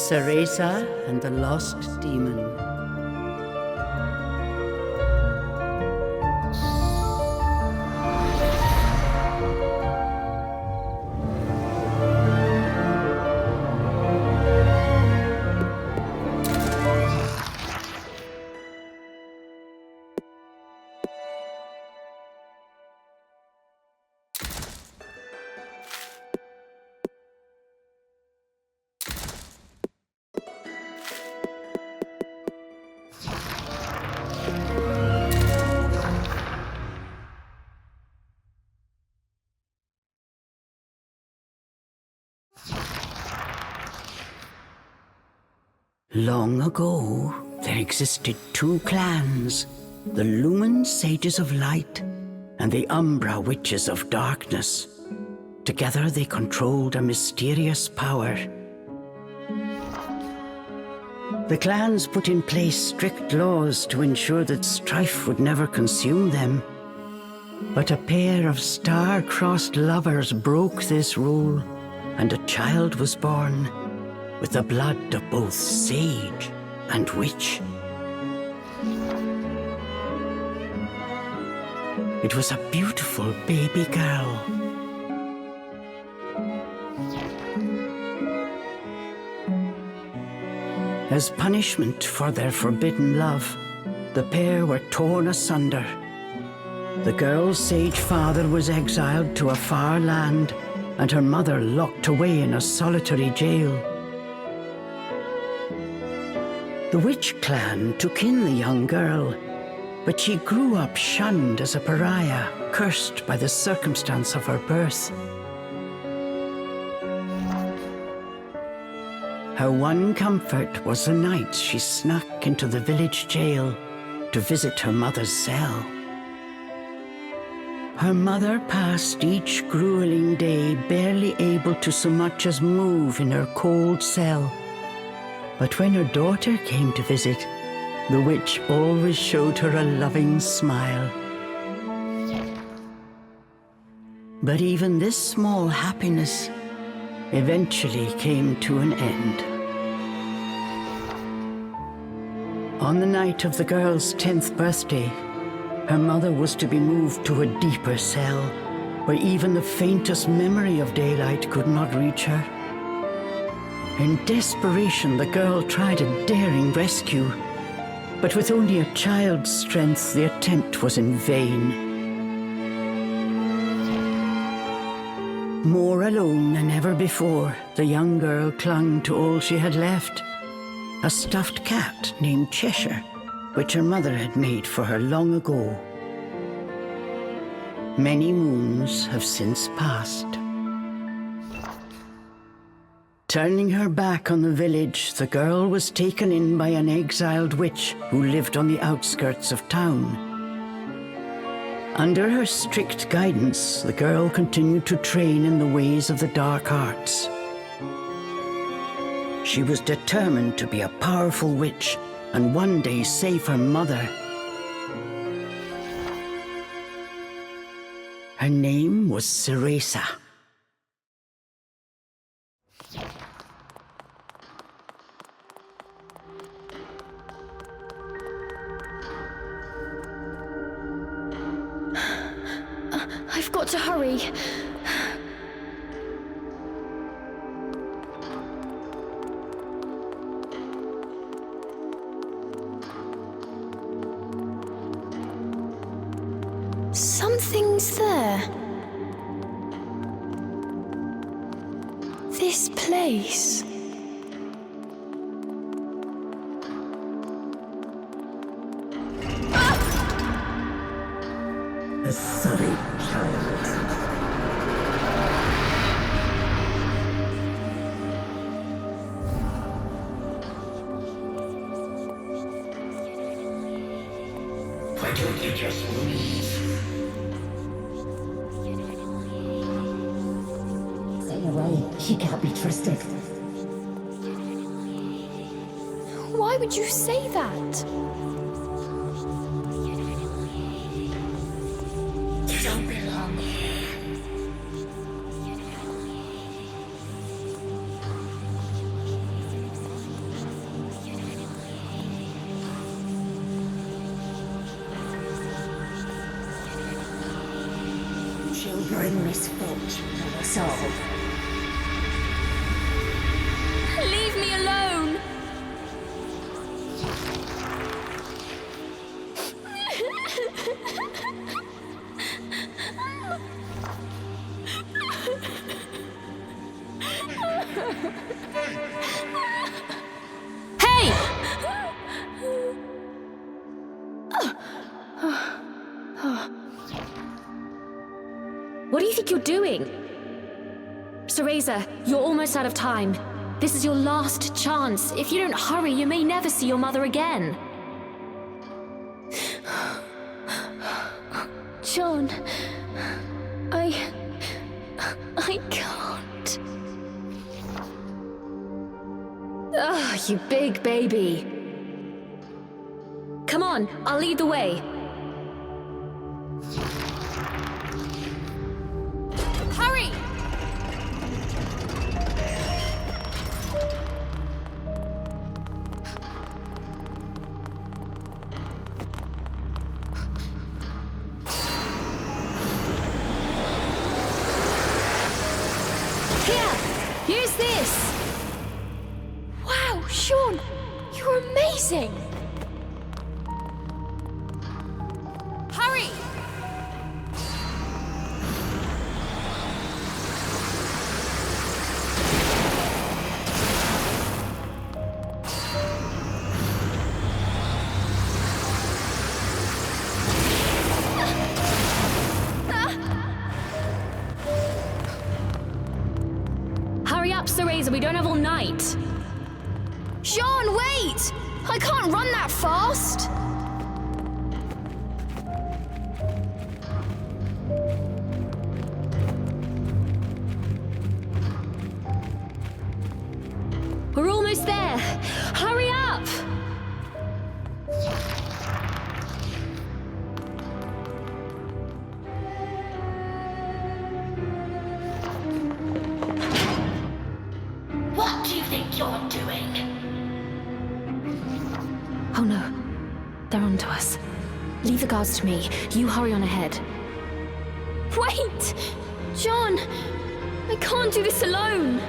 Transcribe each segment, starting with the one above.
Cereza and the Lost Demon. Long ago, there existed two clans, the Lumen Sages of Light and the Umbra Witches of Darkness. Together they controlled a mysterious power. The clans put in place strict laws to ensure that strife would never consume them. But a pair of star-crossed lovers broke this rule, and a child was born, with the blood of both sage and witch. It was a beautiful baby girl. As punishment for their forbidden love, the pair were torn asunder. The girl's sage father was exiled to a far land, and her mother locked away in a solitary jail. The witch clan took in the young girl, but she grew up shunned as a pariah, cursed by the circumstance of her birth. Her one comfort was the nights she snuck into the village jail to visit her mother's cell. Her mother passed each grueling day barely able to so much as move in her cold cell. But when her daughter came to visit, the witch always showed her a loving smile. But even this small happiness eventually came to an end. On the night of the girl's 10th birthday, her mother was to be moved to a deeper cell, where even the faintest memory of daylight could not reach her. In desperation, the girl tried a daring rescue, but with only a child's strength, the attempt was in vain. More alone than ever before, the young girl clung to all she had left, a stuffed cat named Cheshire, which her mother had made for her long ago. Many moons have since passed. Turning her back on the village, the girl was taken in by an exiled witch who lived on the outskirts of town. Under her strict guidance, the girl continued to train in the ways of the dark arts. She was determined to be a powerful witch and one day save her mother. Her name was Cereza. I've got to hurry. Something's there. This place. A sorry child. Why don't you just leave? Stay away. She can't be trusted. Why would you say that? You don't belong here. children misfortune of us all. Leave me alone! Hey! What do you think you're doing? Cereza, you're almost out of time. This is your last chance. If you don't hurry, you may never see your mother again. John, I can't. Ah, you big baby. Come on, I'll lead the way. Hurry! Here, use this. Wow, Sean, you're amazing. Hurry! Hurry up, Cereza, we don't have all night. Sean, wait! I can't run that fast! We're almost there! Hurry up! What do you think you're doing? Oh no, they're onto us. Leave the guards to me. You hurry on ahead. Wait! John! I can't do this alone!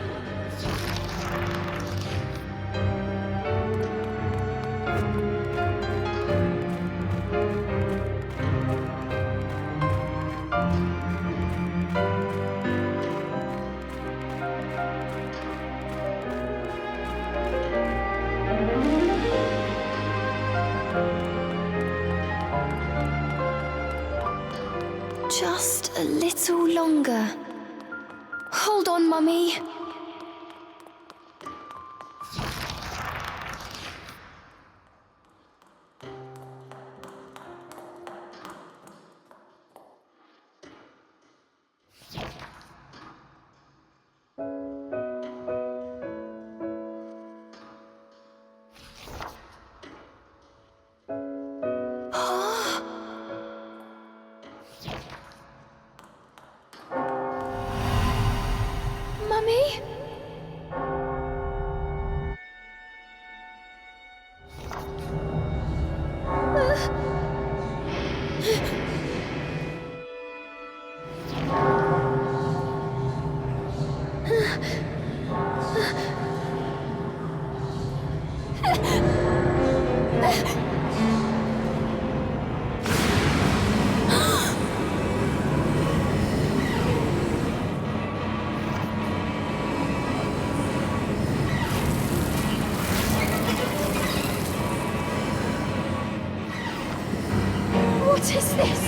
Just a little longer. Hold on, Mummy. Mummy? What is this?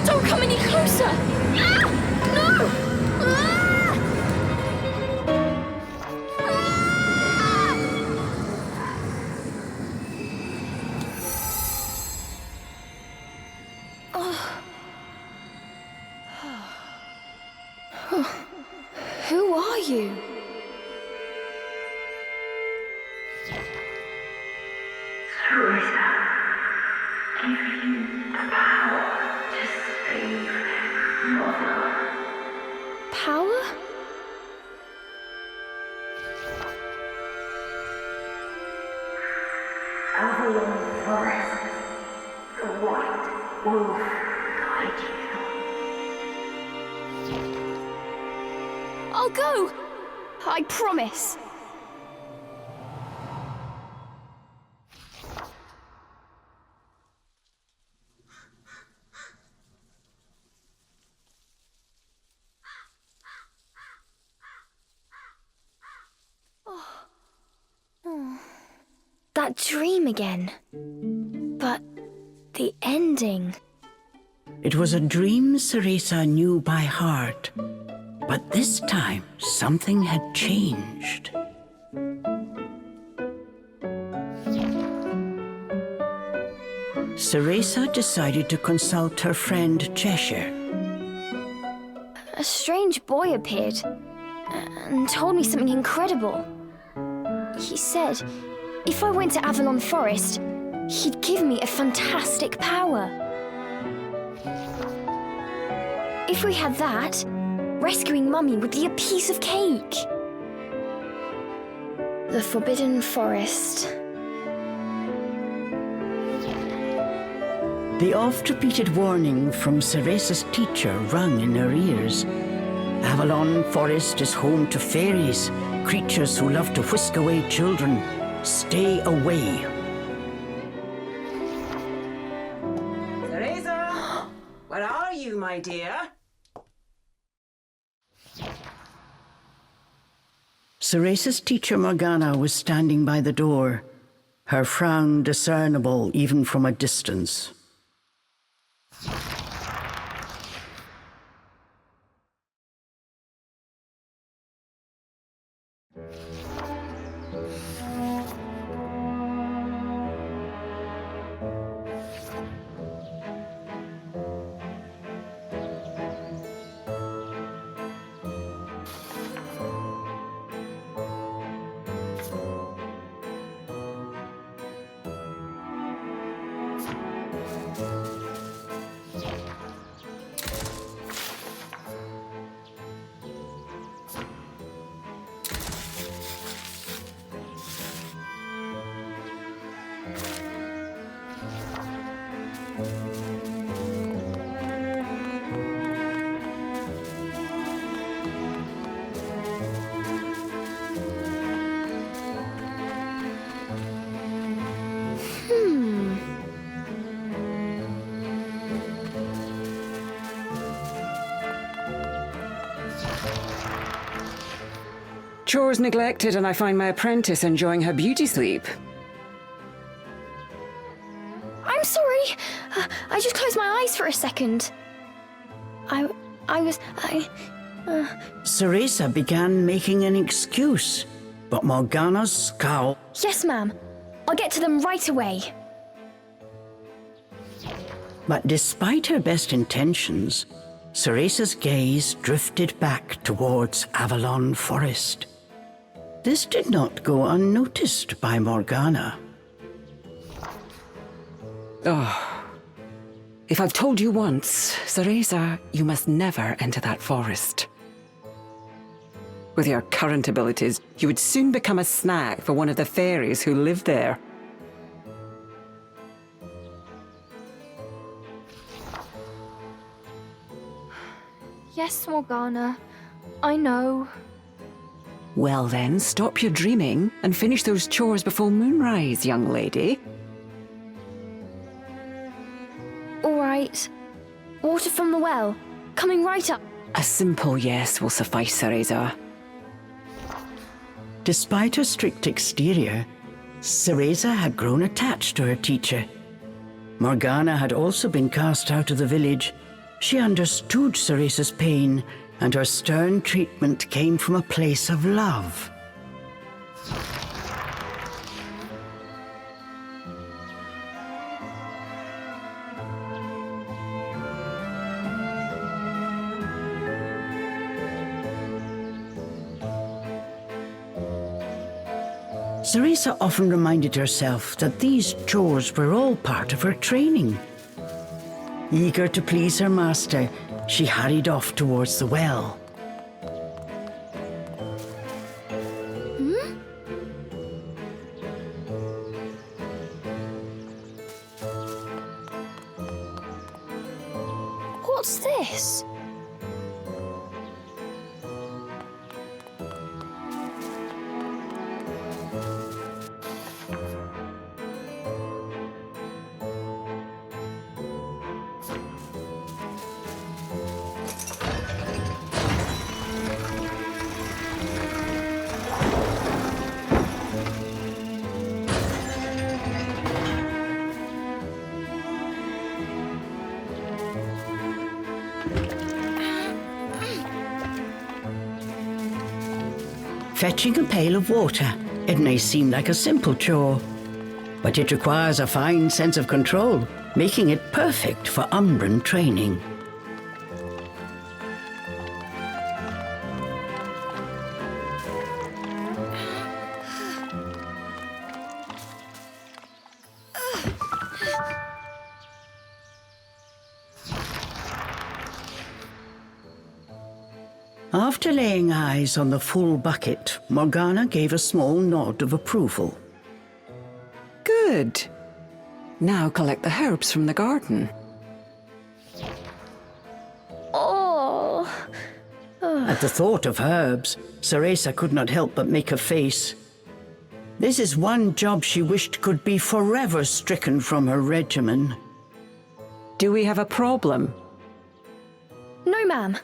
Don't come any closer! Ah! No! Ah! Ah! Oh. Who are you? Cereza, give you the power to save Mother. Power? Avalon Forest, the white wolf guide you. I'll go! I promise. That dream again. But the ending. It was a dream Cereza knew by heart, but this time something had changed. Cereza decided to consult her friend Cheshire. A strange boy appeared and told me something incredible. He said if I went to Avalon Forest, he'd give me a fantastic power. If we had that, rescuing Mummy would be a piece of cake. The Forbidden Forest. The oft-repeated warning from Cereza's teacher rung in her ears. Avalon Forest is home to fairies, creatures who love to whisk away children. Stay away. Cereza! Where are you, my dear? Cereza's teacher Morgana was standing by the door, her frown discernible even from a distance. Chores neglected, and I find my apprentice enjoying her beauty sleep. I'm sorry. I just closed my eyes for a second. Cereza began making an excuse, but Morgana's scowl. Yes, ma'am. I'll get to them right away. But despite her best intentions, Cereza's gaze drifted back towards Avalon Forest. This did not go unnoticed by Morgana. Oh. If I've told you once, Cereza, you must never enter that forest. With your current abilities, you would soon become a snack for one of the fairies who live there. Yes, Morgana. I know. Well then, stop your dreaming and finish those chores before moonrise, young lady. All right. Water from the well. Coming right up. A simple yes will suffice, Cereza. Despite her strict exterior, Cereza had grown attached to her teacher. Morgana had also been cast out of the village. She understood Cereza's pain, and her stern treatment came from a place of love. Cereza often reminded herself that these chores were all part of her training. Eager to please her master, she hurried off towards the well. What's this? Fetching a pail of water. It may seem like a simple chore, but it requires a fine sense of control, making it perfect for Umbran training. After laying eyes on the full bucket, Morgana gave a small nod of approval. Good. Now collect the herbs from the garden. Oh. At the thought of herbs, Cereza could not help but make a face. This is one job she wished could be forever stricken from her regimen. Do we have a problem? No, ma'am.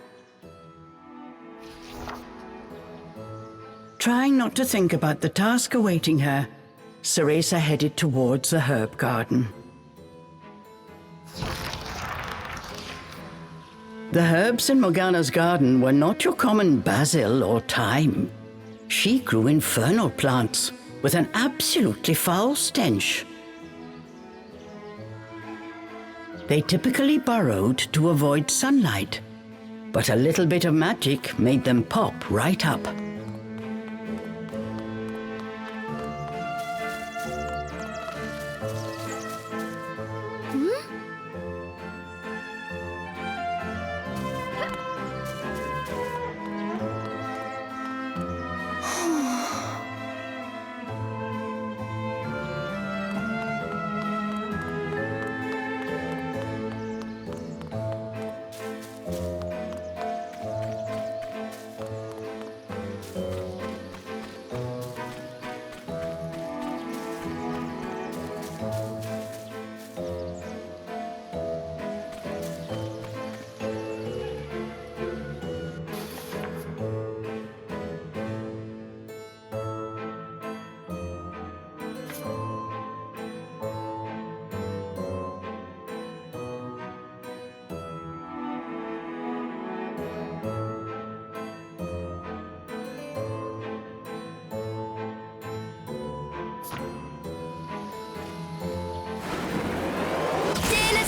Trying not to think about the task awaiting her, Cereza headed towards the herb garden. The herbs in Morgana's garden were not your common basil or thyme. She grew infernal plants with an absolutely foul stench. They typically burrowed to avoid sunlight, but a little bit of magic made them pop right up.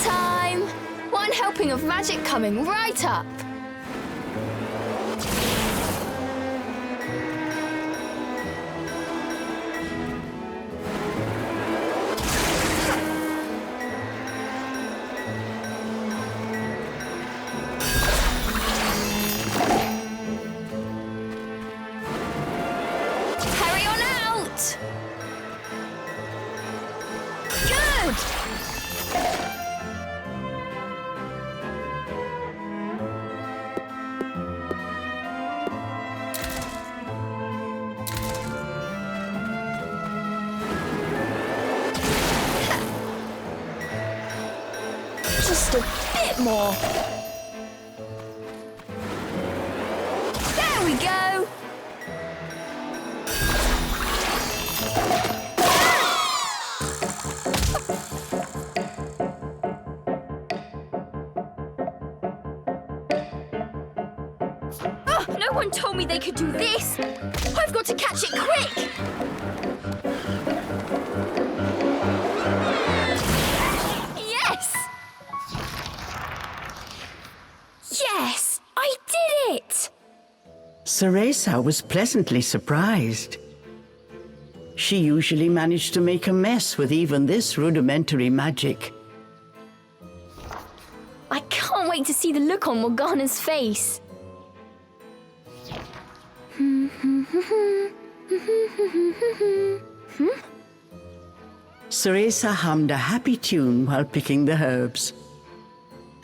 Time! One helping of magic coming right up. Hurry on out! Good! Just a bit more. There we go. Oh, no one told me they could do this. I've got to catch it quick. Yes, I did it! Cereza was pleasantly surprised. She usually managed to make a mess with even this rudimentary magic. I can't wait to see the look on Morgana's face. Cereza hummed a happy tune while picking the herbs.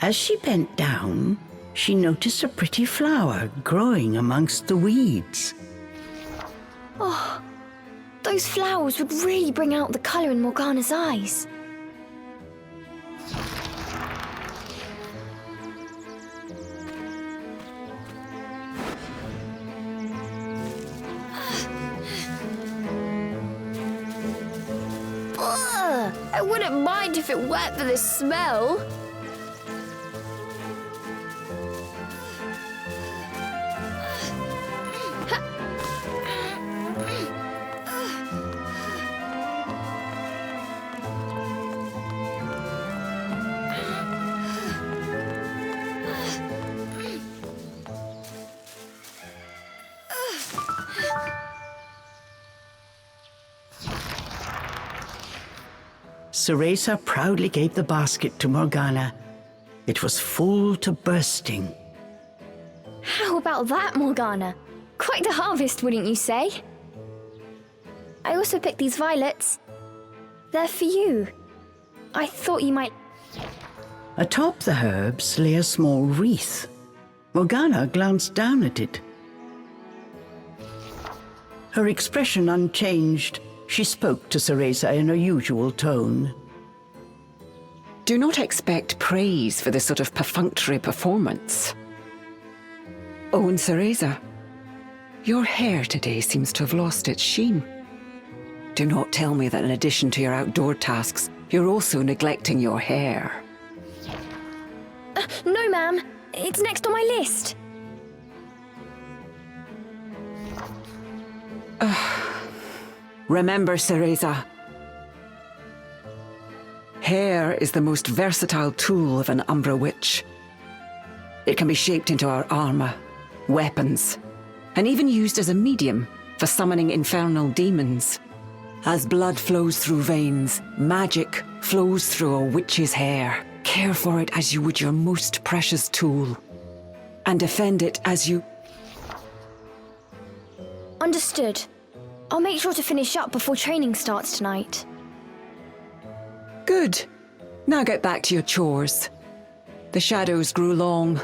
As she bent down, she noticed a pretty flower growing amongst the weeds. Oh, those flowers would really bring out the colour in Morgana's eyes. Ugh, I wouldn't mind if it weren't for this smell. Cereza proudly gave the basket to Morgana. It was full to bursting. How about that, Morgana? Quite the harvest, wouldn't you say? I also picked these violets. They're for you. I thought you might... Atop the herbs lay a small wreath. Morgana glanced down at it. Her expression unchanged, she spoke to Cereza in her usual tone. Do not expect praise for this sort of perfunctory performance. Oh, and Cereza, your hair today seems to have lost its sheen. Do not tell me that in addition to your outdoor tasks, you're also neglecting your hair. No, ma'am. It's next on my list. Remember, Cereza, hair is the most versatile tool of an Umbra witch. It can be shaped into our armor, weapons, and even used as a medium for summoning infernal demons. As blood flows through veins, magic flows through a witch's hair. Care for it as you would your most precious tool, and defend it as you... Understood. I'll make sure to finish up before training starts tonight. Good. Now get back to your chores. The shadows grew long.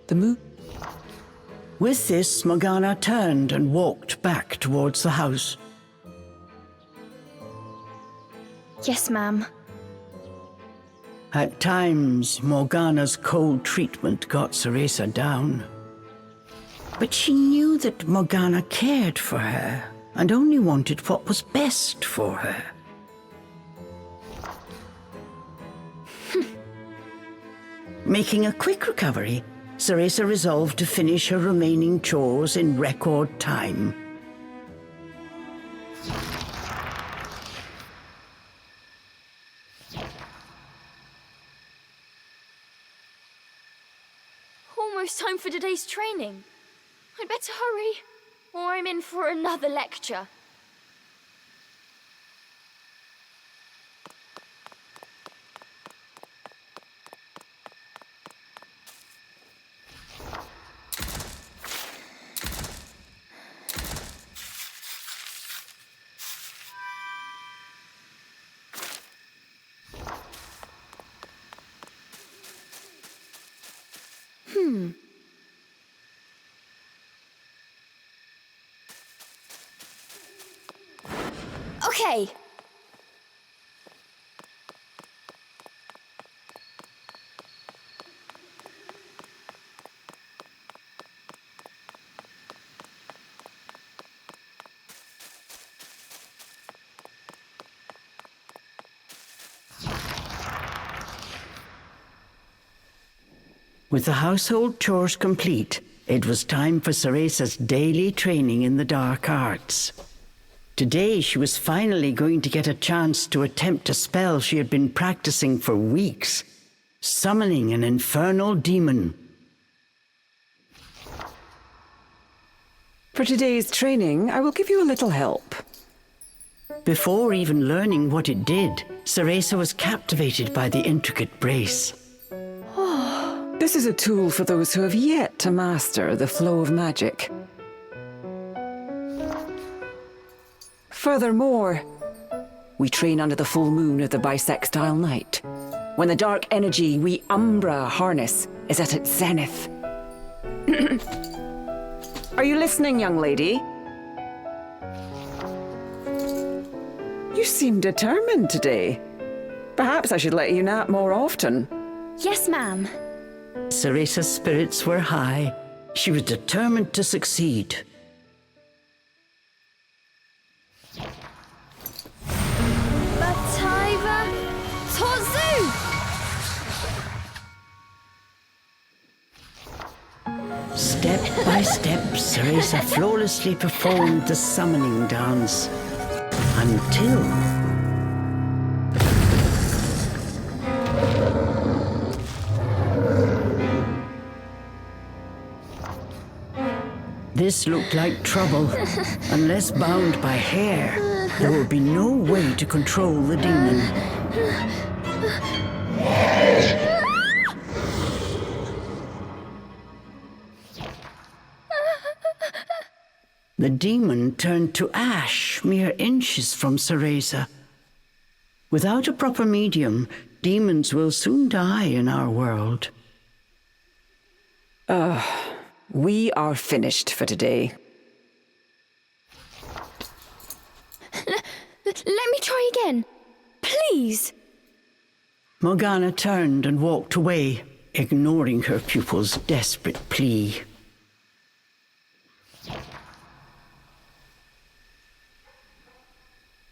The moon... With this, Morgana turned and walked back towards the house. Yes, ma'am. At times, Morgana's cold treatment got Cereza down. But she knew that Morgana cared for her and only wanted what was best for her. Making a quick recovery, Cereza resolved to finish her remaining chores in record time. Almost time for today's training. I'd better hurry, or I'm in for another lecture. Okay. With the household chores complete, it was time for Cereza's daily training in the dark arts. Today, she was finally going to get a chance to attempt a spell she had been practicing for weeks, summoning an infernal demon. For today's training, I will give you a little help. Before even learning what it did, Cereza was captivated by the intricate brace. This is a tool for those who have yet to master the flow of magic. Furthermore, we train under the full moon of the bisextile night, when the dark energy we Umbra harness is at its zenith. Are you listening, young lady? You seem determined today. Perhaps I should let you nap more often. Yes, ma'am. Cereza's spirits were high. She was determined to succeed. Bataiva Tozu! Step by step, Cereza flawlessly performed the summoning dance. Until... This looked like trouble, unless bound by hair. there would be no way to control the demon. The demon turned to ash mere inches from Cereza. Without a proper medium, demons will soon die in our world. We are finished for today. Let me try again. Please. Morgana turned and walked away, ignoring her pupil's desperate plea.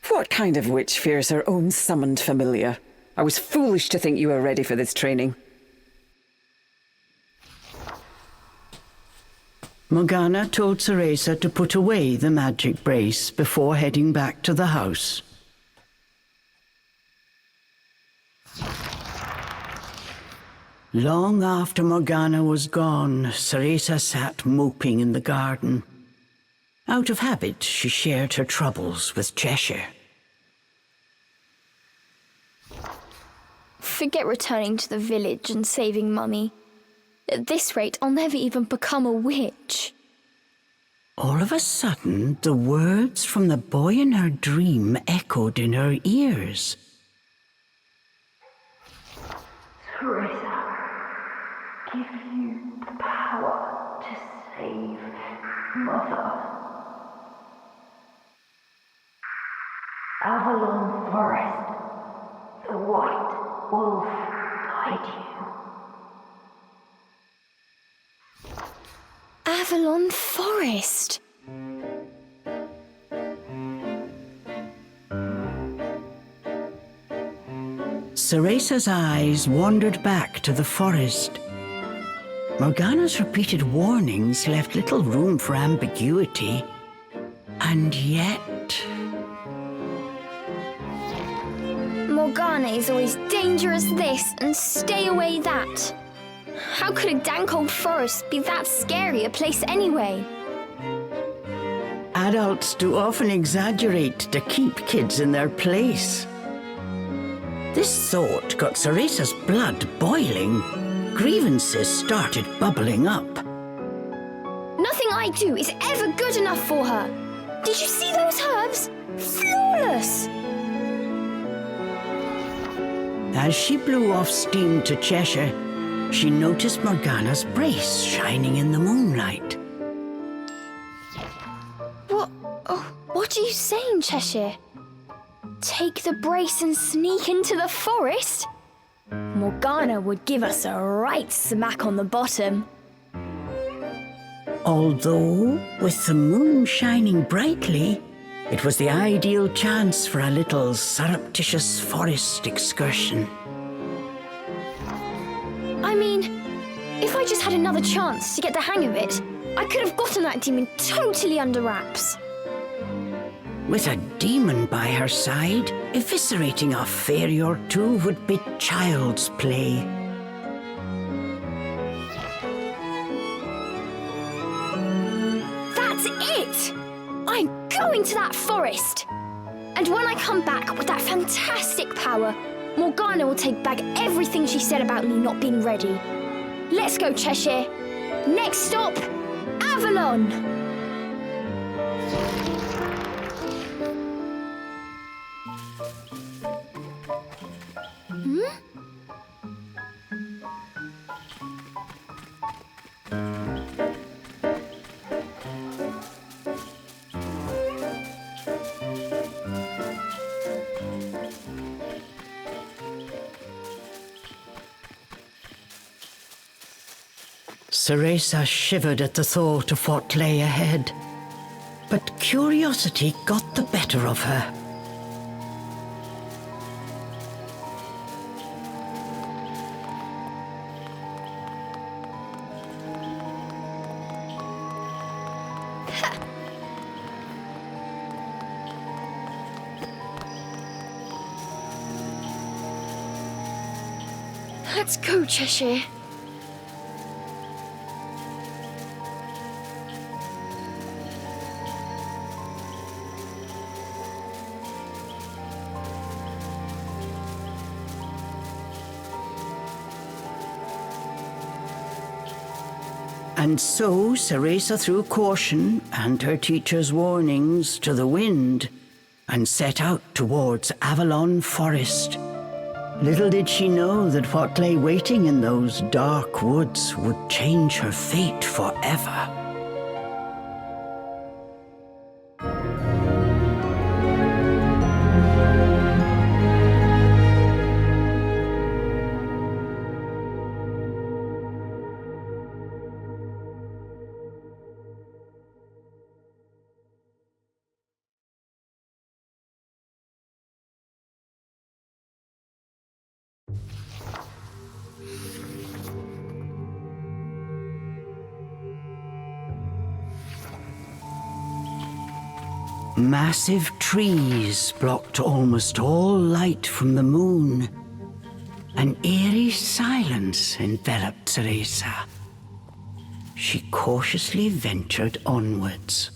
What kind of witch fears her own summoned familiar? I was foolish to think you were ready for this training. Morgana told Cereza to put away the magic brace before heading back to the house. Long after Morgana was gone, Cereza sat moping in the garden. Out of habit, she shared her troubles with Cheshire. Forget returning to the village and saving Mummy. At this rate, I'll never even become a witch. All of a sudden, the words from the boy in her dream echoed in her ears. Cereza, give you the power to save Mother. Avalon Forest, the White Wolf guide you. Avalon Forest. Cereza's eyes wandered back to the forest. Morgana's repeated warnings left little room for ambiguity. And yet... Morgana is always dangerous this and stay away that. How could a dank old forest be that scary a place anyway? Adults do often exaggerate to keep kids in their place. This thought got Cereza's blood boiling. Grievances started bubbling up. Nothing I do is ever good enough for her. Did you see those herbs? Flawless! As she blew off steam to Cheshire, she noticed Morgana's brace shining in the moonlight. What are you saying, Cheshire? Take the brace and sneak into the forest? Morgana would give us a right smack on the bottom. Although, with the moon shining brightly, it was the ideal chance for a little surreptitious forest excursion. I mean, if I just had another chance to get the hang of it, I could have gotten that demon totally under wraps. With a demon by her side, eviscerating a fairy or two would be child's play. That's it! I'm going to that forest! And when I come back with that fantastic power, Morgana will take back everything she said about me not being ready. Let's go, Cheshire. Next stop, Avalon! Cereza shivered at the thought of what lay ahead, but curiosity got the better of her. Let's go, Cheshire. And so Cereza threw caution and her teacher's warnings to the wind and set out towards Avalon Forest. Little did she know that what lay waiting in those dark woods would change her fate forever. Massive trees blocked almost all light from the moon. An eerie silence enveloped Cereza. She cautiously ventured onwards.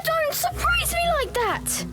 Don't surprise me like that!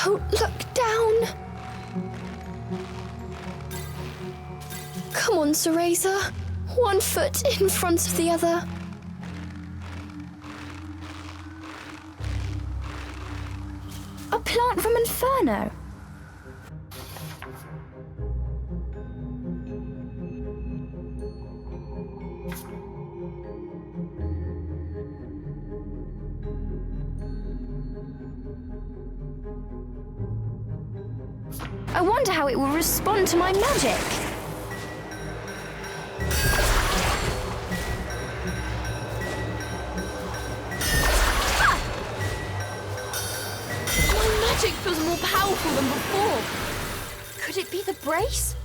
Don't look down. Come on, Cereza. One foot in front of the other. A plant from Inferno. I wonder how it will respond to my magic. My magic feels more powerful than before. Could it be the brace?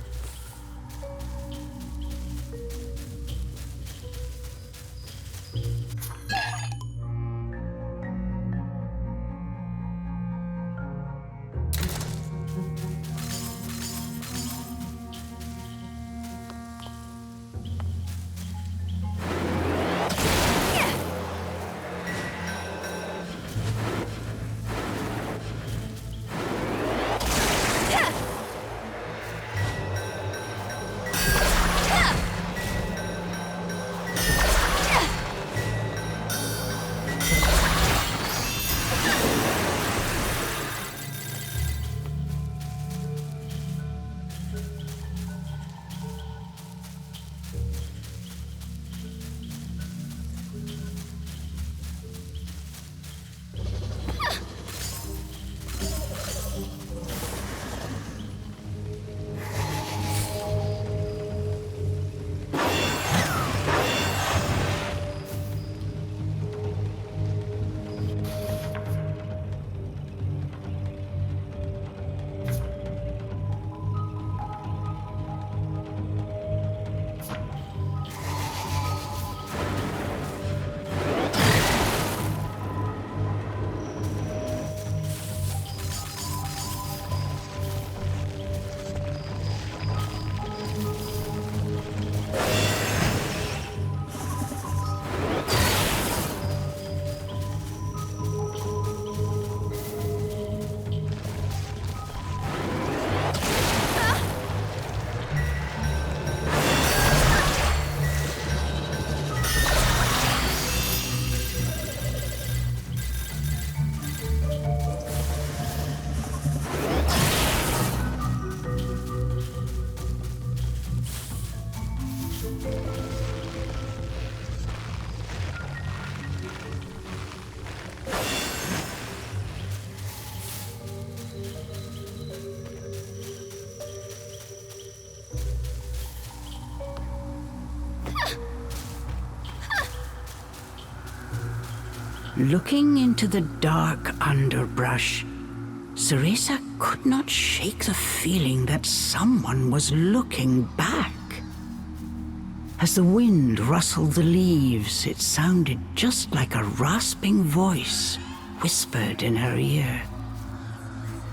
Looking into the dark underbrush, Cereza could not shake the feeling that someone was looking back. As the wind rustled the leaves, it sounded just like a rasping voice whispered in her ear.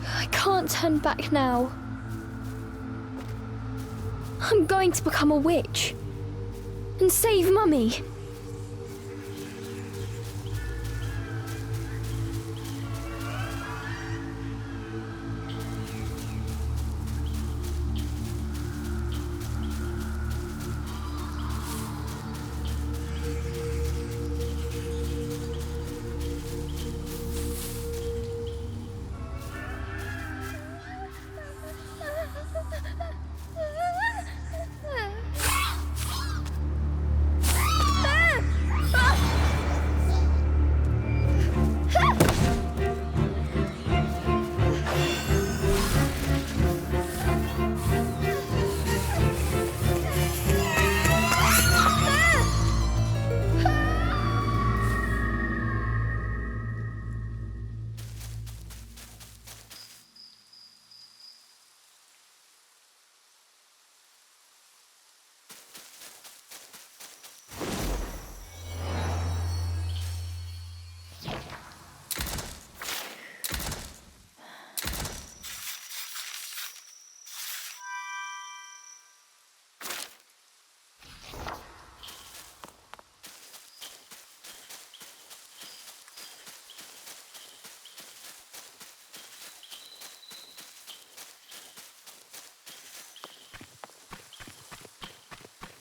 I can't turn back now. I'm going to become a witch and save Mummy.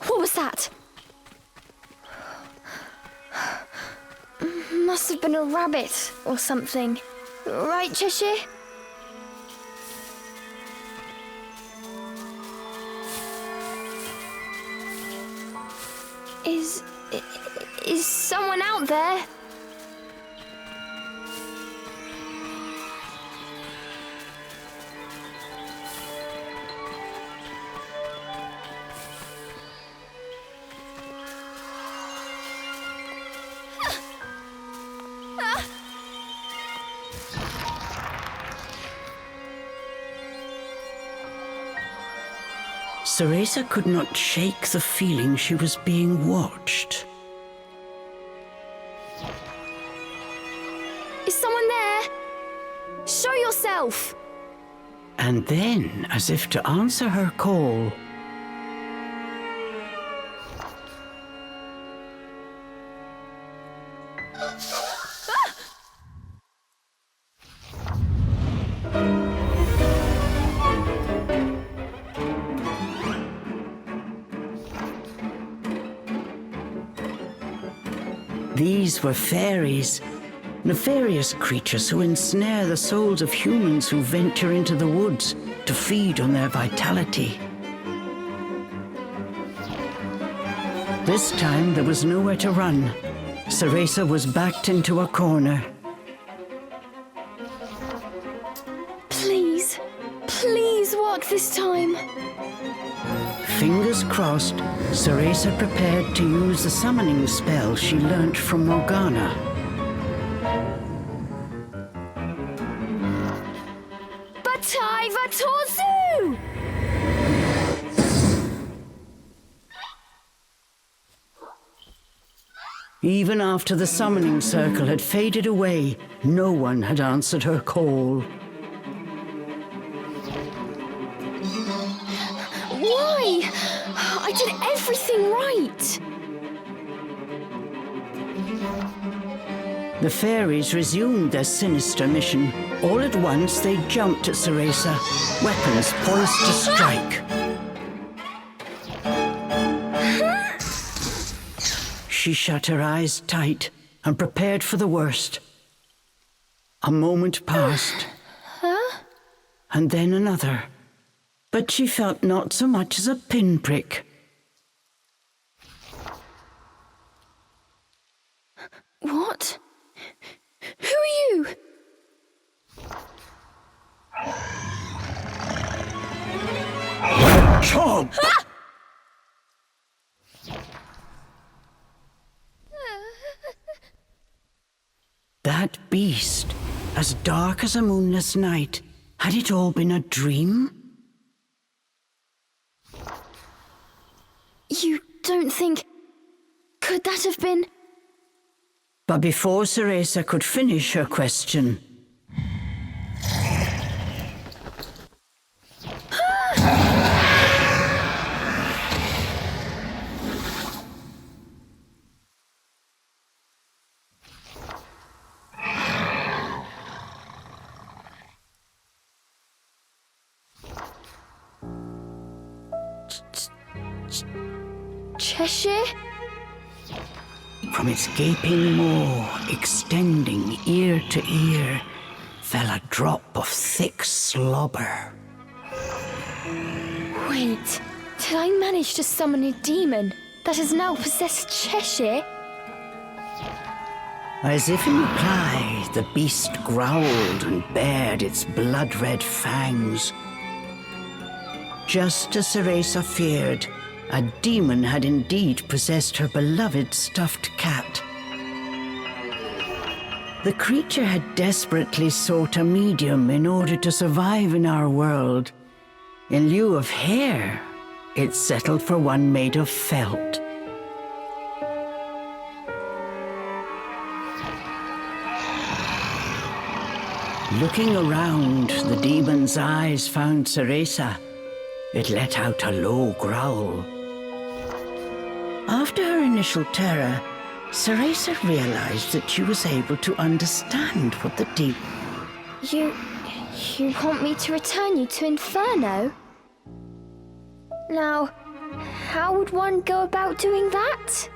What was that? Must have been a rabbit or something. Right, Cheshire? Is someone out there? Cereza could not shake the feeling she was being watched. Is someone there? Show yourself! And then, as if to answer her call, these were fairies, nefarious creatures who ensnare the souls of humans who venture into the woods to feed on their vitality. This time there was nowhere to run. Cereza was backed into a corner. Please, please work this time. Fingers crossed, Cereza prepared to use the summoning spell she learnt from Morgana. Batai Vatozu! Even after the summoning circle had faded away, no one had answered her call. Why? I did everything right. The fairies resumed their sinister mission. All at once, they jumped at Cereza, weapons poised to strike. She shut her eyes tight and prepared for the worst. A moment passed, and then another. But she felt not so much as a pinprick. What? Who are you? Chomp! That beast, as dark as a moonless night, had it all been a dream? You don't think... Could that have been... But before Cereza could finish her question... Cheshire? From its gaping maw, extending ear to ear, fell a drop of thick slobber. Wait, did I manage to summon a demon that has now possessed Cheshire? As if in reply, the beast growled and bared its blood-red fangs. Just as Cereza feared, a demon had indeed possessed her beloved stuffed cat. The creature had desperately sought a medium in order to survive in our world. In lieu of hair, it settled for one made of felt. Looking around, the demon's eyes found Cereza. It let out a low growl. After her initial terror, Cereza realized that she was able to understand what the demon... You want me to return you to Inferno? Now, how would one go about doing that?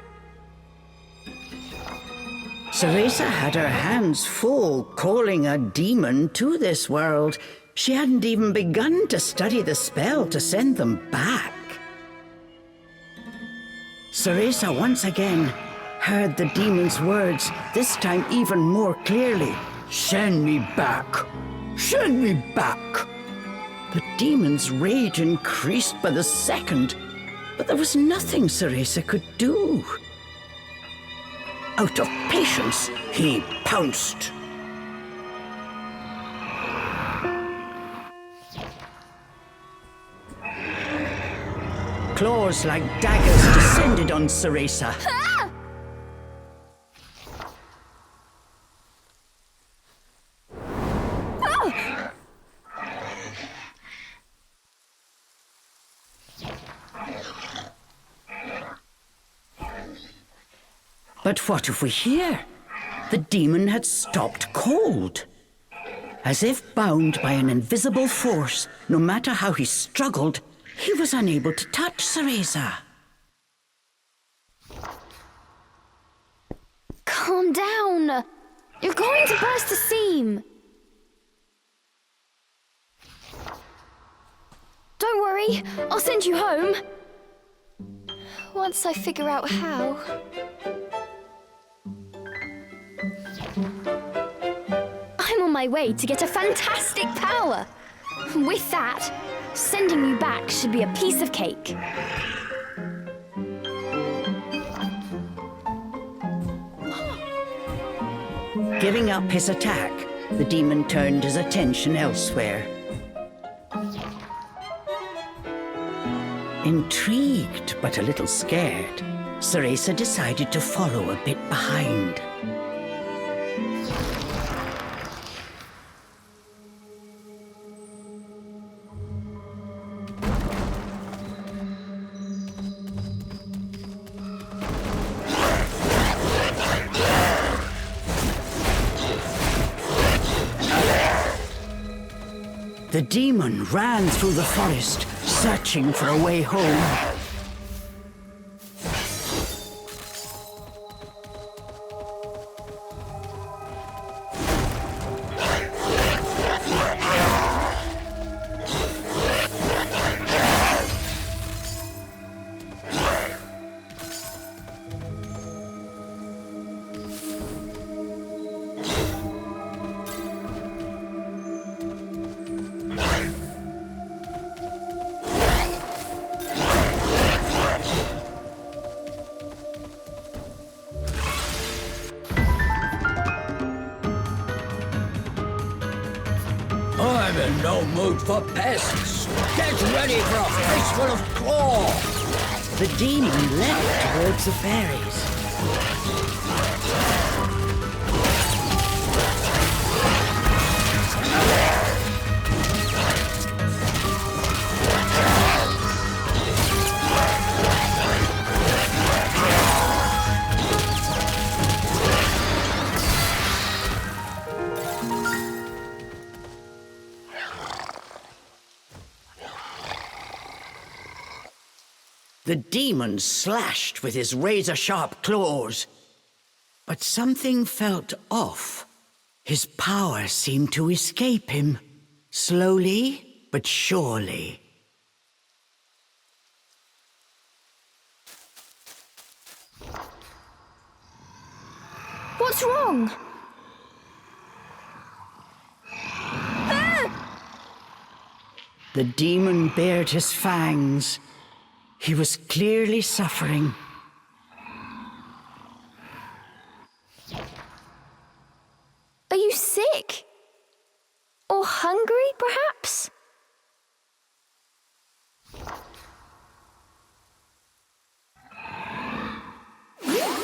Cereza had her hands full calling a demon to this world. She hadn't even begun to study the spell to send them back. Cereza once again heard the demon's words, this time even more clearly. Send me back! Send me back! The demon's rage increased by the second, but there was nothing Cereza could do. Out of patience, he pounced. Claws like daggers descended on Cereza. But what if we hear? The demon had stopped cold. As if bound by an invisible force, no matter how he struggled, he was unable to touch Cereza. Calm down. You're going to burst a seam. Don't worry, I'll send you home. Once I figure out how. I'm on my way to get a fantastic power. With that, sending you back should be a piece of cake. Giving up his attack, the demon turned his attention elsewhere. Intrigued but a little scared, Cereza decided to follow a bit behind. The demon ran through the forest, searching for a way home. I'm in no mood for pests. Get ready for a fistful of claw. The demon leapt towards the fairies. The demon slashed with his razor-sharp claws. But something felt off. His power seemed to escape him, slowly but surely. What's wrong? The demon bared his fangs. He was clearly suffering. Are you sick? Or hungry, perhaps?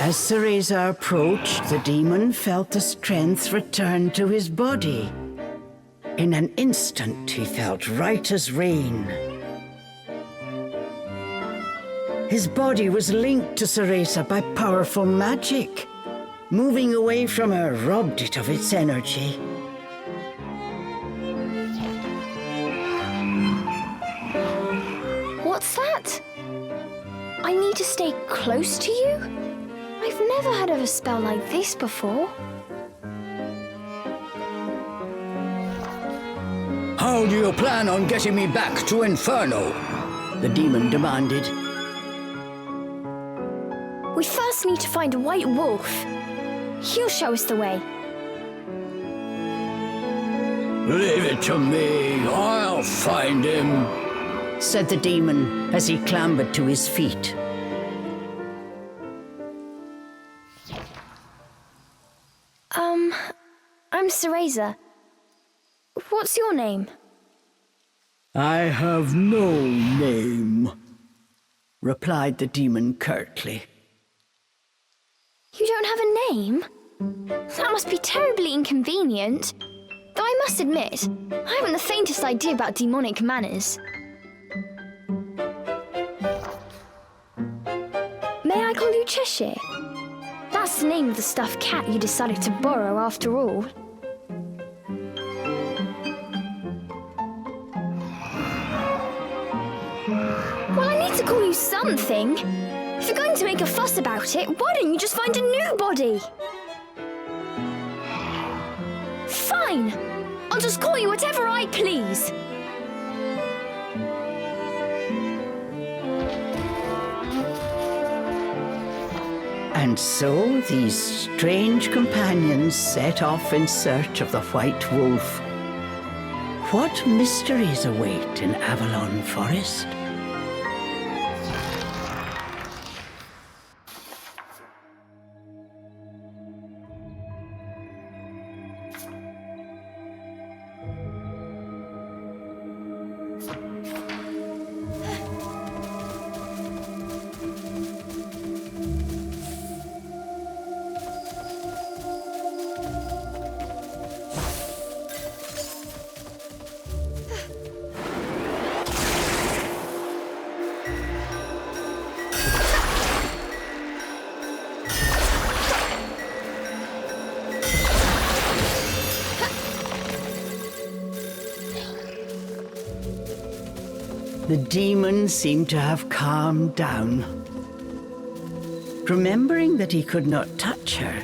As Cereza approached, the demon felt the strength return to his body. In an instant, he felt right as rain. His body was linked to Cereza by powerful magic. Moving away from her robbed it of its energy. What's that? I need to stay close to you? I've never heard of a spell like this before. How do you plan on getting me back to Inferno? The demon demanded. We first need to find a white wolf. He'll show us the way. Leave it to me. I'll find him, said the demon as he clambered to his feet. I'm Cereza. What's your name? I have no name, replied the demon curtly. You don't have a name? That must be terribly inconvenient. Though I must admit, I haven't the faintest idea about demonic manners. May I call you Cheshire? That's the name of the stuffed cat you decided to borrow after all. Well, I need to call you something. If you're going to make a fuss about it, why don't you just find a new body? Fine! I'll just call you whatever I please. And so these strange companions set off in search of the White Wolf. What mysteries await in Avalon Forest? The demon seemed to have calmed down. Remembering that he could not touch her,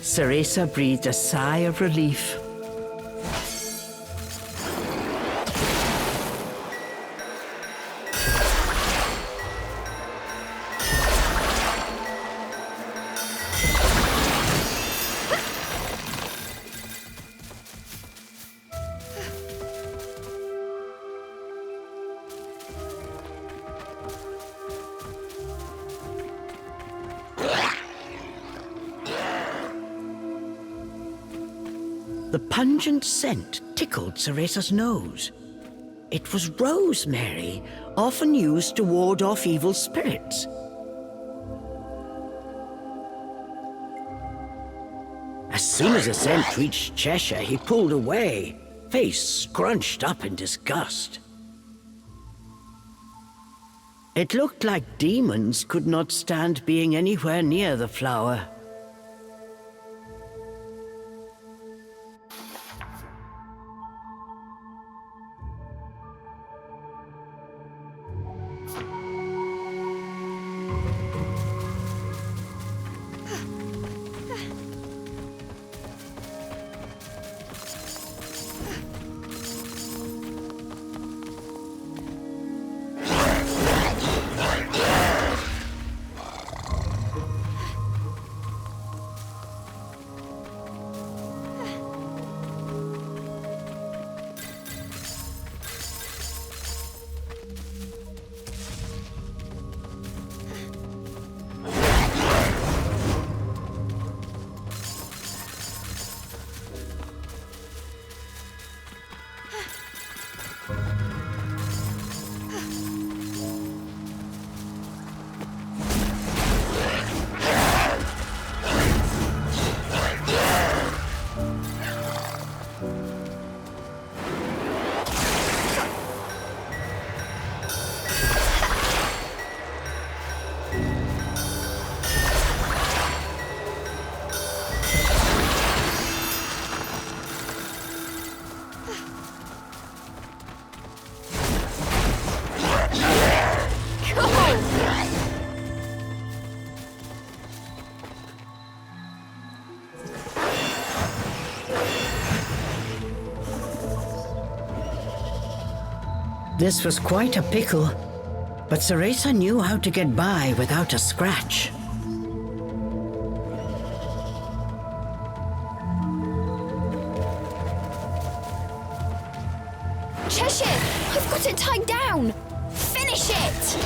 Cereza breathed a sigh of relief. the pungent scent tickled Cereza's nose. It was rosemary, often used to ward off evil spirits. As soon as the scent reached Cheshire, he pulled away, face scrunched up in disgust. It looked like demons could not stand being anywhere near the flower. This was quite a pickle, but Cereza knew how to get by without a scratch. Cheshire! I've got it tied down! Finish it!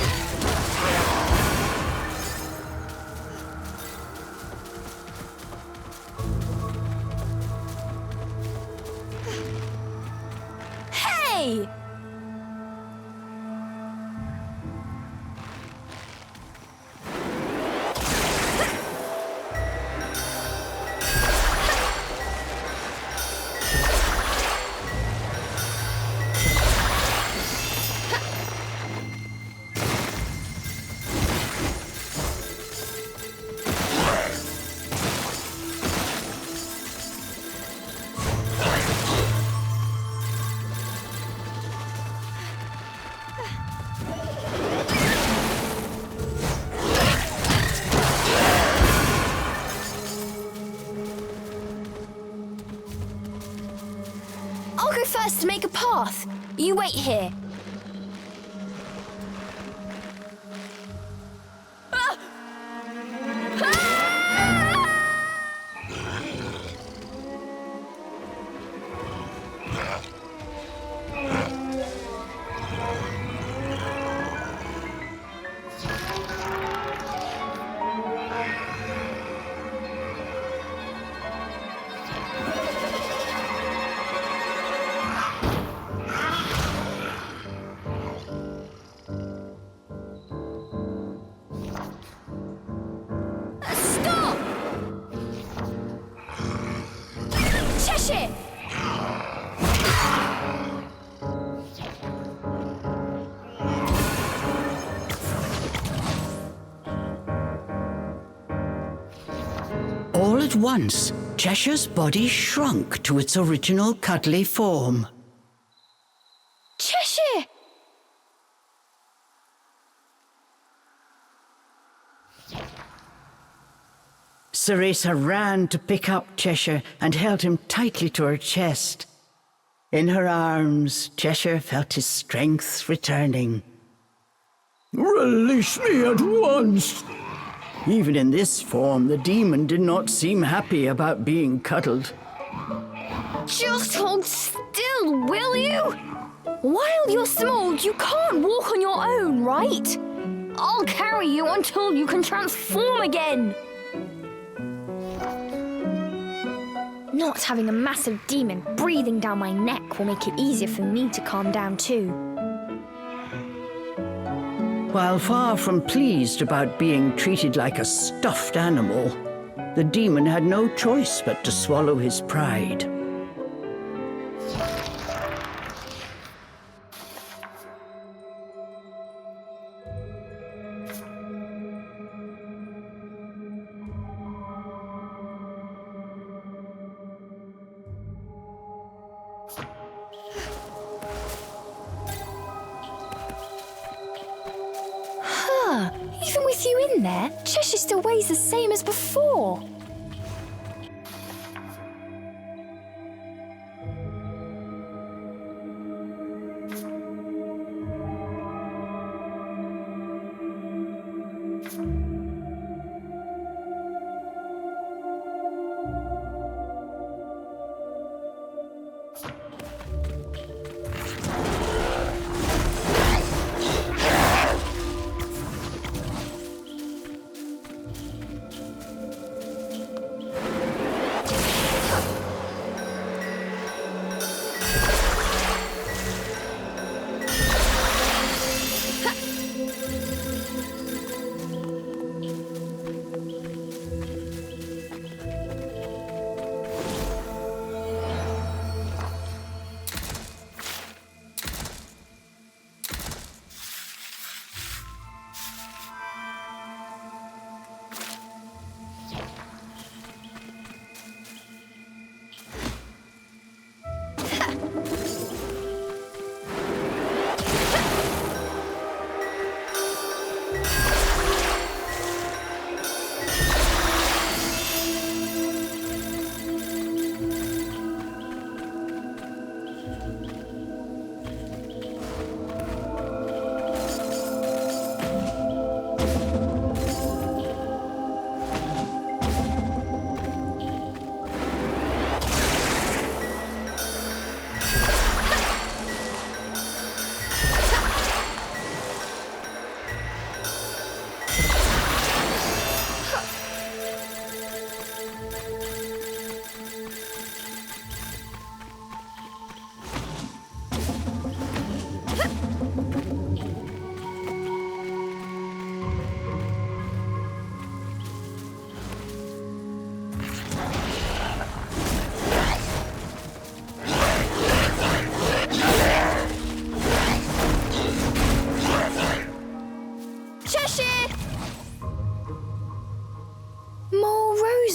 Hey! I'll go first to make a path. You wait here. Ah! Ah! Stop! Cheshire! All at once, Cheshire's body shrunk to its original cuddly form. Cheshire! Cereza ran to pick up Cheshire and held him tightly to her chest. In her arms, Cheshire felt his strength returning. "Release me at once!" Even in this form, the demon did not seem happy about being cuddled. Just hold still, will you? While you're small, you can't walk on your own, right? I'll carry you until you can transform again. Not having a massive demon breathing down my neck will make it easier for me to calm down too. While far from pleased about being treated like a stuffed animal, the demon had no choice but to swallow his pride. Even with you in there, Cheshire still weighs the same as before.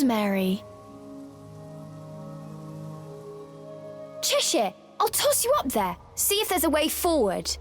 Rosemary. Cheshire, I'll toss you up there. See if there's a way forward.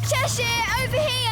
Cheshire, over here!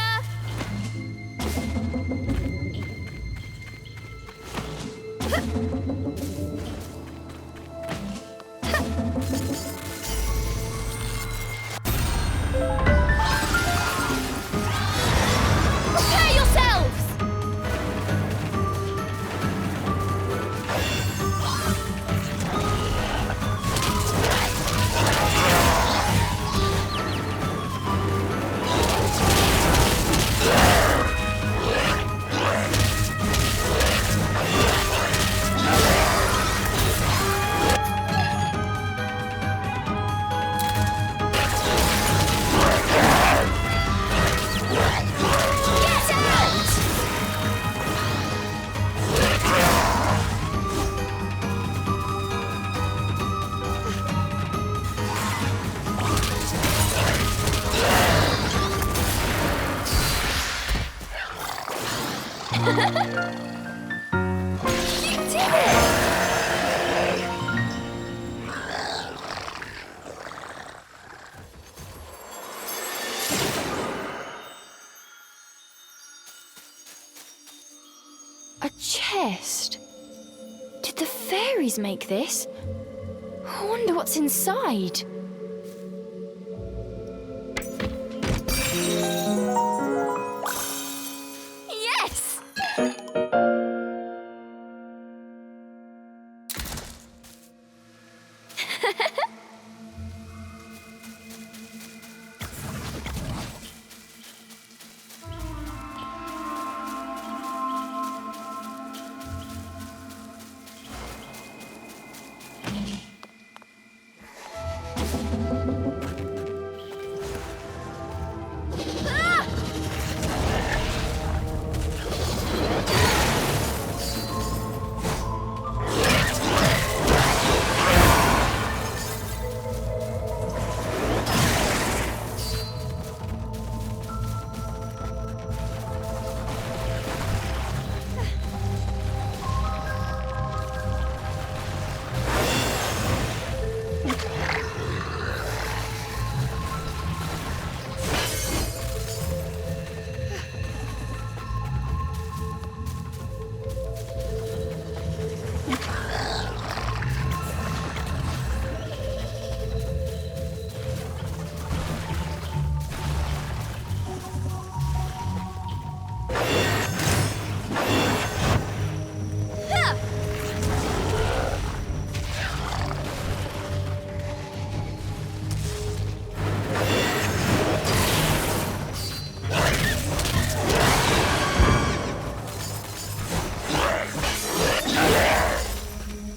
chest. Did the fairies make this? I wonder what's inside. Yes!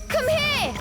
Come here!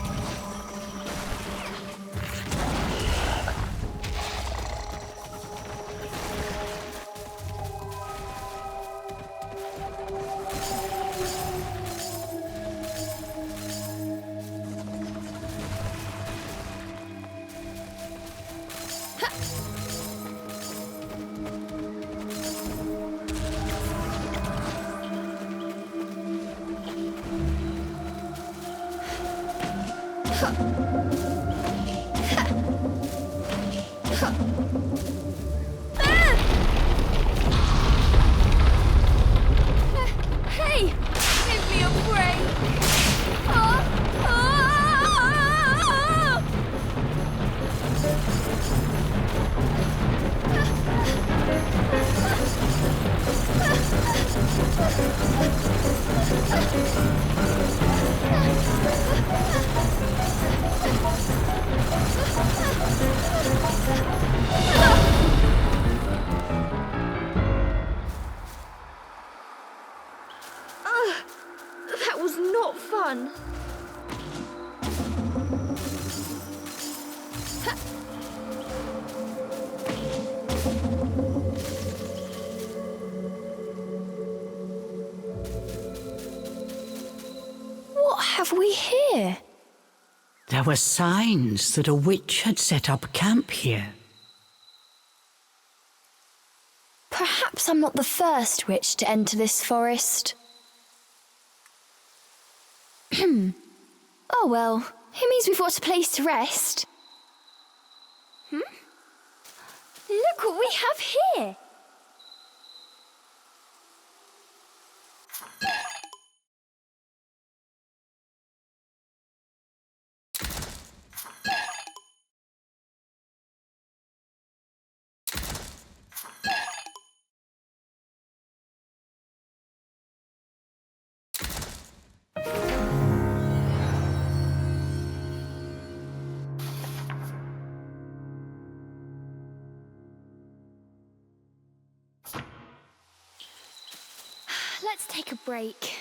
Hey! Give me a break! Ah! Ah! That was not fun. What have we here? There were signs that a witch had set up camp here. Perhaps I'm not the first witch to enter this forest. Oh well, it means we've got a place to rest. Look what we have here! Let's take a break.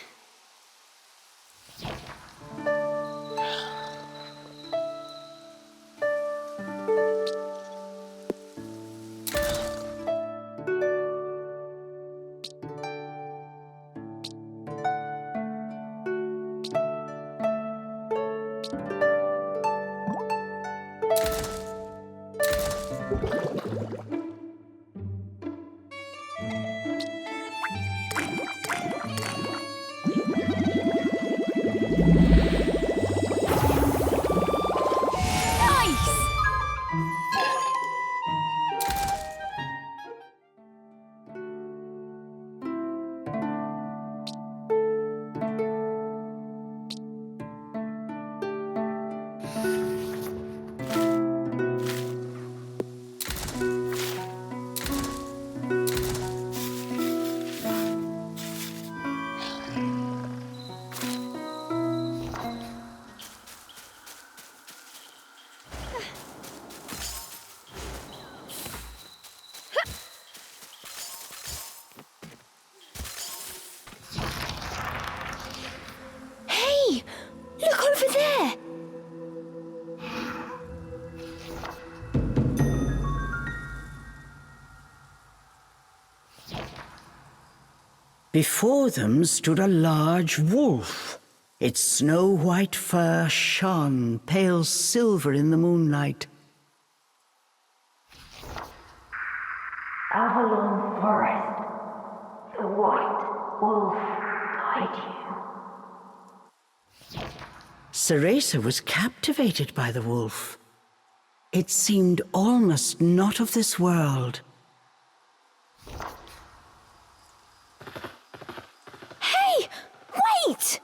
Before them stood a large wolf. Its snow-white fur shone pale silver in the moonlight. Avalon Forest. The white wolf guide you. Cereza was captivated by the wolf. It seemed almost not of this world. Hey! Wait!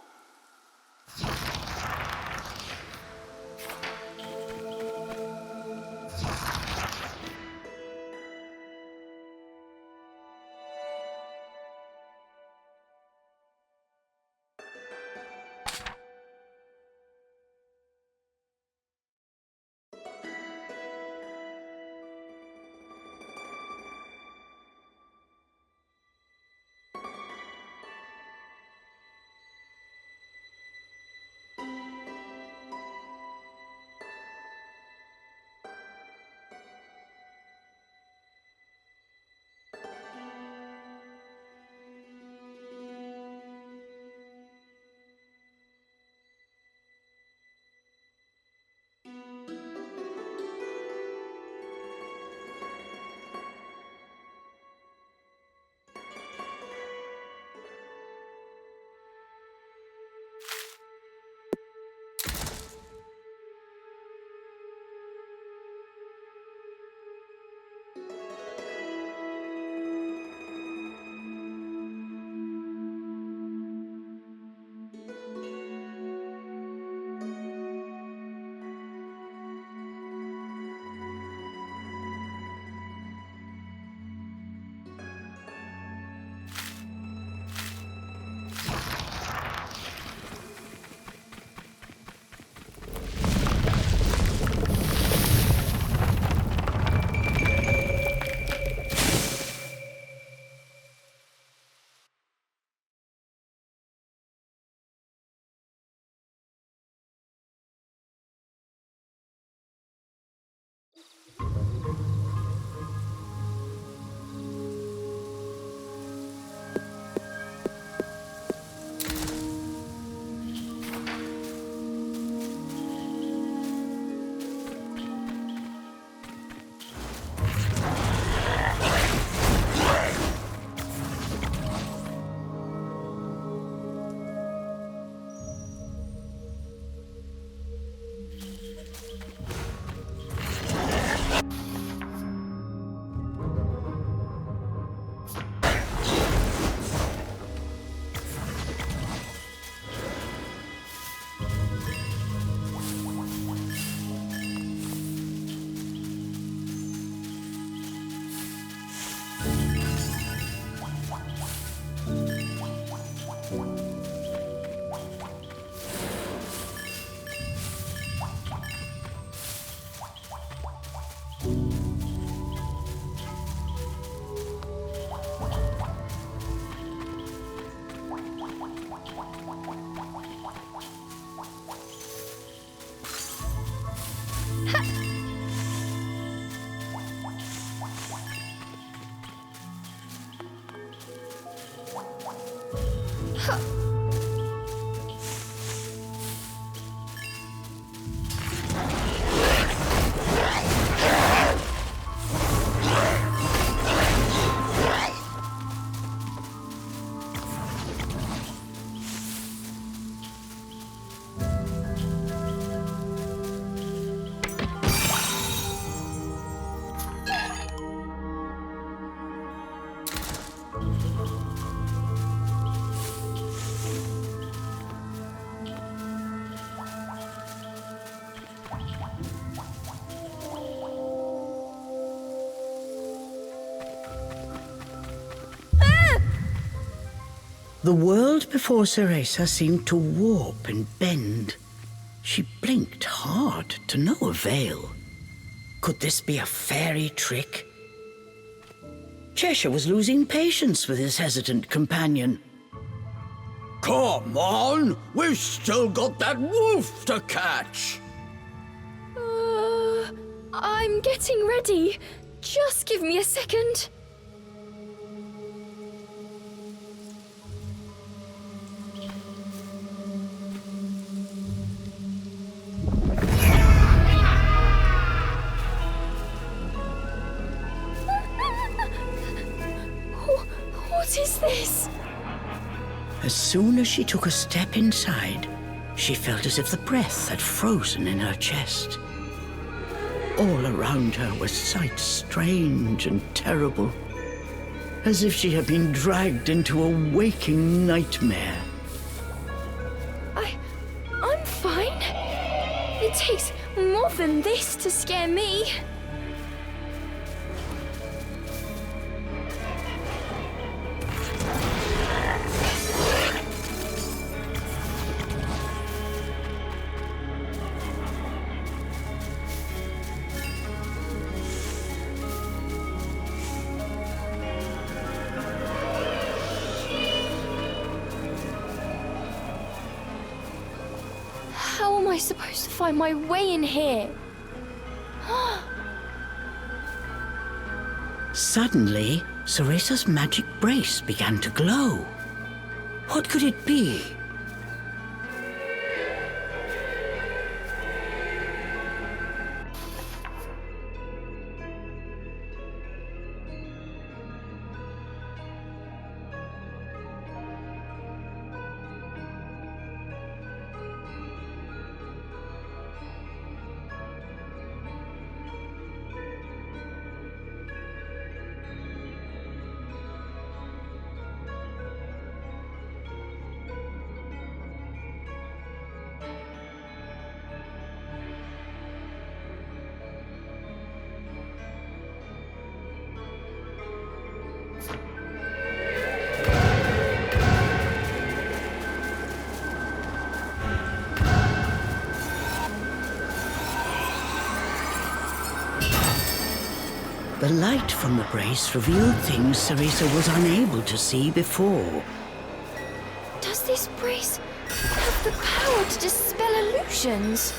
The world before Cereza seemed to warp and bend. She blinked hard to no avail. Could this be a fairy trick? Cheshire was losing patience with his hesitant companion. Come on, we've still got that wolf to catch. I'm getting ready. Just give me a second. is this? As soon as she took a step inside, she felt as if the breath had frozen in her chest. All around her were sights strange and terrible, as if she had been dragged into a waking nightmare. I'm fine. It takes more than this to scare me. How am I supposed to find my way in here? Suddenly, Cereza's magic brace began to glow. What could it be? The light from the brace revealed things Cereza was unable to see before. Does this brace have the power to dispel illusions?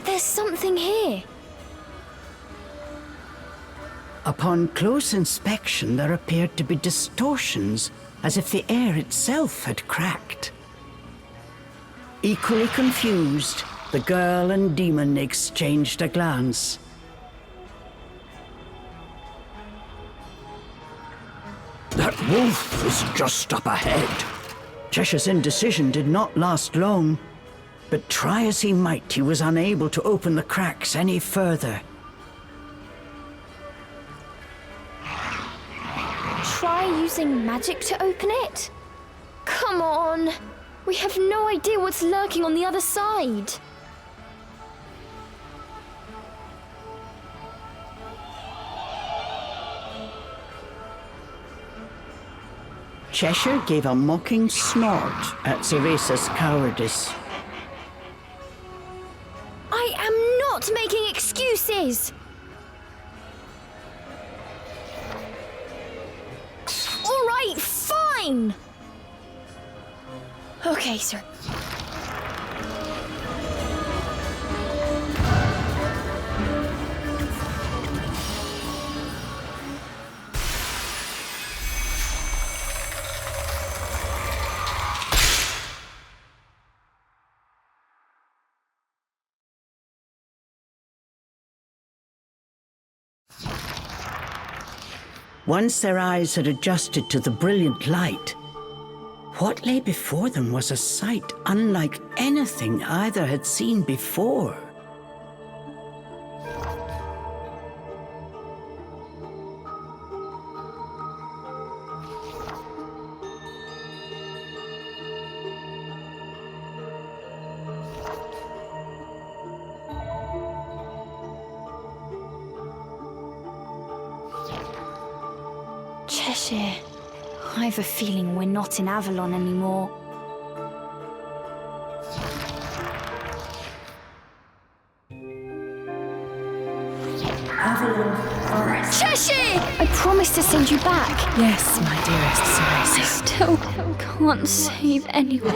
There's something here. Upon close inspection, there appeared to be distortions, as if the air itself had cracked. Equally confused, the girl and demon exchanged a glance. That wolf is just up ahead. Cheshire's indecision did not last long, but try as he might, he was unable to open the cracks any further. Try using magic to open it? Come on! We have no idea what's lurking on the other side. Cheshire gave a mocking snort at Cereza's cowardice. I am not making excuses! All right, fine! Okay, sir. Once their eyes had adjusted to the brilliant light, what lay before them was a sight unlike anything either had seen before. Cheshire. I have a feeling we're not in Avalon anymore. Avalon Forest. Cheshire! I promised to send you back. Yes, my dearest I Cereza. still can't save anyone.